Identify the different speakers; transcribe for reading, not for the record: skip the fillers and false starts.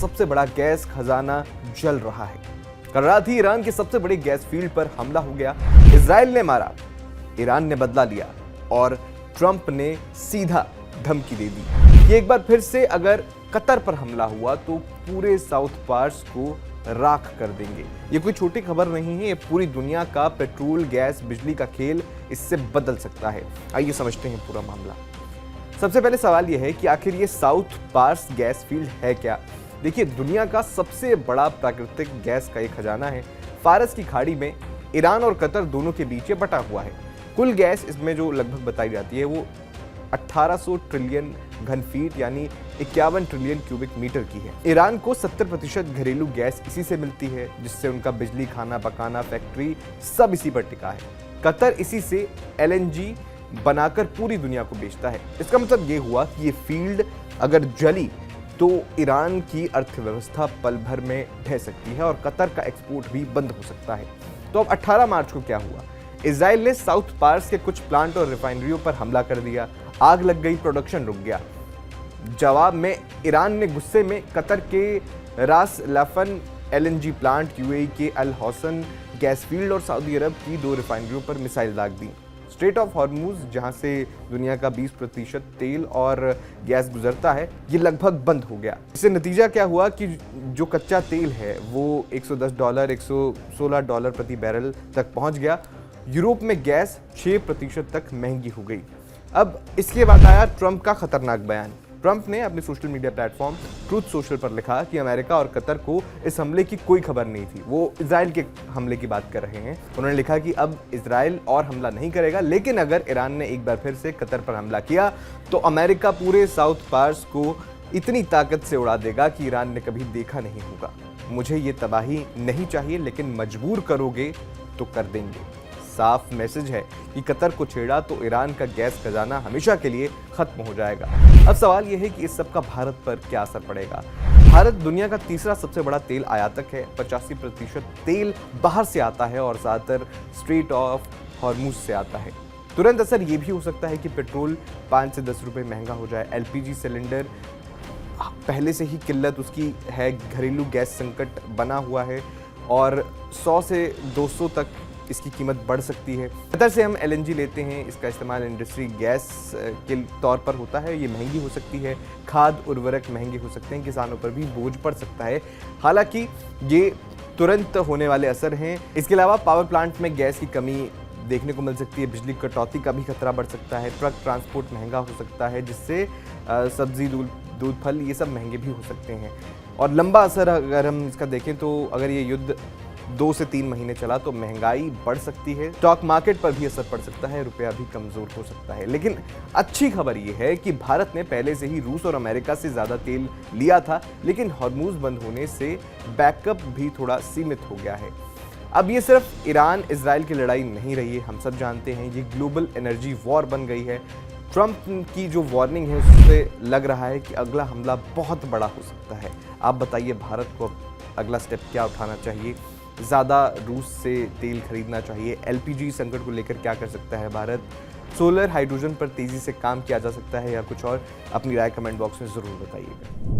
Speaker 1: सबसे बड़ा गैस खजाना जल रहा है। कल रात ही ईरान के सबसे बड़े गैस फील्ड पर हमला हो गया। इजराइल ने मारा, ईरान ने बदला लिया और ट्रंप ने सीधा धमकी दे दी कि एक बार फिर से अगर कतर पर हमला हुआ तो पूरे साउथ पार्स को राख कर देंगे। ये कोई छोटी खबर नहीं है, ये पूरी दुनिया का पेट्रोल, गैस, बिजली का खेल इससे बदल सकता है। आइए समझते हैं पूरा मामला। सबसे पहले सवाल यह है कि आखिर ये साउथ पार्स गैस फील्ड है क्या? देखिए, दुनिया का सबसे बड़ा प्राकृतिक गैस का एक खजाना है। फारस की खाड़ी में ईरान और कतर दोनों के बीच बटा हुआ है। कुल गैस इसमें जो लगभग बताई जाती है वो 1800 ट्रिलियन घन फीट यानी 51 ट्रिलियन क्यूबिक मीटर की है। ईरान को 70% घरेलू गैस इसी से मिलती है, जिससे उनका बिजली, खाना पकाना, फैक्ट्री सब इसी पर टिका है। कतर इसी से LNG बनाकर पूरी दुनिया को बेचता है। इसका मतलब ये हुआ कि ये फील्ड अगर जली तो ईरान की अर्थव्यवस्था पल भर में ढह सकती है और कतर का एक्सपोर्ट भी बंद हो सकता है। तो अब 18 मार्च को क्या हुआ? इजराइल ने साउथ पार्स के कुछ प्लांट और रिफाइनरियों पर हमला कर दिया। आग लग गई, प्रोडक्शन रुक गया। जवाब में ईरान ने गुस्से में कतर के रास लाफन LNG प्लांट, UAE के अल हौसन गैस फील्ड और सऊदी अरब की 2 रिफाइनरियों पर मिसाइल दाग दी। स्ट्रेट ऑफ हॉर्मूज, जहां से दुनिया का 20% तेल और गैस गुजरता है, ये लगभग बंद हो गया। इससे नतीजा क्या हुआ कि जो कच्चा तेल है वो $110, $116 प्रति बैरल तक पहुंच गया। यूरोप में गैस 6% तक महंगी हो गई। अब इसके बाद आया ट्रंप का खतरनाक बयान। ट्रंप ने अपने social media platform truth social पर लिखा कि अमेरिका और कतर को इस हमले की कोई खबर नहीं थी। वो इजराइल के हमले की बात कर रहे हैं। उन्होंने लिखा कि अब इजराइल और हमला नहीं करेगा, लेकिन अगर ईरान ने एक बार फिर से कतर पर हमला किया तो अमेरिका पूरे साउथ पार्स को इतनी ताकत से उड़ा देगा कि ईरान ने कभी देखा नहीं होगा। मुझे ये तबाही नहीं चाहिए, लेकिन मजबूर करोगे तो कर देंगे। साफ मैसेज है कि कतर को छेड़ा तो ईरान का गैस खजाना हमेशा के लिए खत्म हो जाएगा। अब सवाल यह है कि इस सब का भारत पर क्या असर पड़ेगा। भारत दुनिया का तीसरा सबसे बड़ा तेल आयातक है। 85% तेल बाहर से आता है और ज्यादातर स्ट्रेट ऑफ हॉर्मूज से आता है। तुरंत असर ये भी हो सकता है कि पेट्रोल 5 से 10 रुपए महंगा हो जाए। LPG सिलेंडर पहले से ही किल्लत उसकी है, घरेलू गैस संकट बना हुआ है और 100 से 200 तक इसकी कीमत बढ़ सकती है। कतर से हम LNG लेते हैं, इसका इस्तेमाल इंडस्ट्री गैस के तौर पर होता है। ये महंगी हो सकती है, खाद उर्वरक महंगे हो सकते हैं, किसानों पर भी बोझ पड़ सकता है। हालांकि ये तुरंत होने वाले असर हैं। इसके अलावा पावर प्लांट में गैस की कमी देखने को मिल सकती है, बिजली कटौती का भी खतरा बढ़ सकता है, ट्रक ट्रांसपोर्ट महंगा हो सकता है, जिससे सब्जी, दूध, फल ये सब महंगे भी हो सकते हैं। और लंबा असर अगर हम इसका देखें तो अगर ये युद्ध 2 से 3 महीने चला तो महंगाई बढ़ सकती है, स्टॉक मार्केट पर भी असर पड़ सकता है, रुपया भी कमजोर हो सकता है। लेकिन अच्छी खबर यह है कि भारत ने पहले से ही रूस और अमेरिका से ज्यादा तेल लिया था, लेकिन हॉर्मूज बंद होने से बैकअप भी थोड़ा सीमित हो गया है। अब ये सिर्फ ईरान इजराइल की लड़ाई नहीं रही है, हम सब जानते हैं ये ग्लोबल एनर्जी वॉर बन गई है। ट्रंप की जो वार्निंग है उससे लग रहा है कि अगला हमला बहुत बड़ा हो सकता है। आप बताइए, भारत को अगला स्टेप क्या उठाना चाहिए? ज़्यादा रूस से तेल खरीदना चाहिए? LPG संकट को लेकर क्या कर सकता है भारत? सोलर हाइड्रोजन पर तेज़ी से काम किया जा सकता है या कुछ और? अपनी राय कमेंट बॉक्स में ज़रूर बताइएगा।